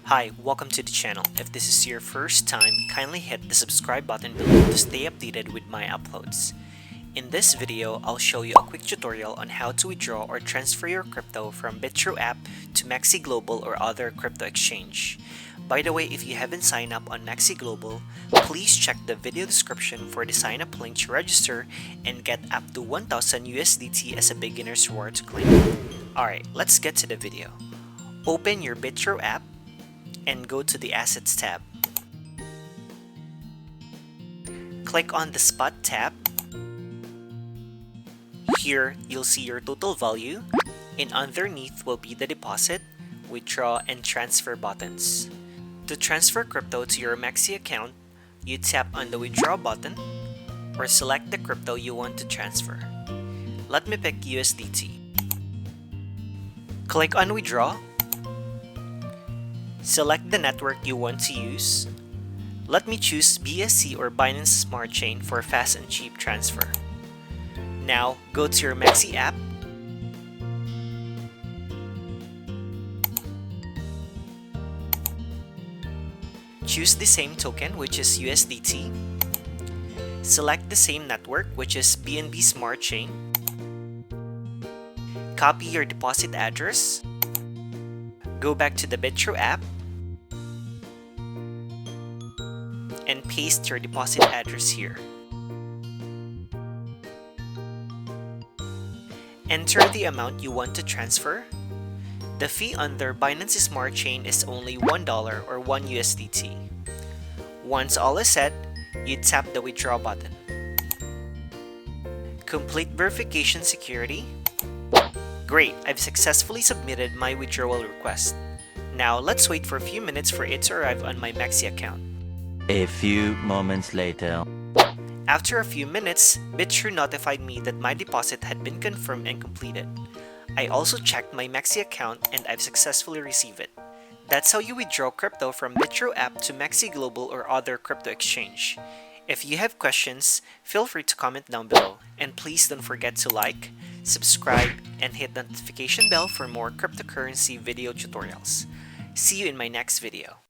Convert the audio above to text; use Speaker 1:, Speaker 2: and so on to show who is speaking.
Speaker 1: Hi, welcome to the channel. If this is your first time, kindly hit the subscribe button below to stay updated with my uploads. In this video, I'll show you a quick tutorial on how to withdraw or transfer your crypto from Bitrue App to MEXC Global or other crypto exchange. By the way, if you haven't signed up on MEXC Global, please check the video description for the sign up link to register and get up to 1000 USDT as a beginner's reward to claim. Alright, let's get to the video. Open your Bitrue app and go to the Assets tab. Click on the Spot tab. Here, you'll see your total value, and underneath will be the deposit, withdraw, and transfer buttons. To transfer crypto to your MEXC account, you tap on the withdraw button or select the crypto you want to transfer. Let me pick USDT. Click on withdraw. Select the network you want to use. Let me choose BSC or Binance Smart Chain for fast and cheap transfer. Now, go to your MEXC app. Choose the same token, which is USDT. Select the same network, which is BNB Smart Chain. Copy your deposit address. Go back to the Bitrue app and paste your deposit address here. Enter the amount you want to transfer. The fee under Binance Smart Chain is only $1 or 1 USDT. Once all is set, you tap the withdraw button. Complete verification security. Great, I've successfully submitted my withdrawal request. Now let's wait for a few minutes for it to arrive on my MEXC account.
Speaker 2: A few moments later.
Speaker 1: After a few minutes, Bitrue notified me that my deposit had been confirmed and completed. I also checked my MEXC account and I've successfully received it. That's how you withdraw crypto from Bitrue app to MEXC Global or other crypto exchange. If you have questions, feel free to comment down below. And please don't forget to like, subscribe, and hit the notification bell for more cryptocurrency video tutorials. See you in my next video.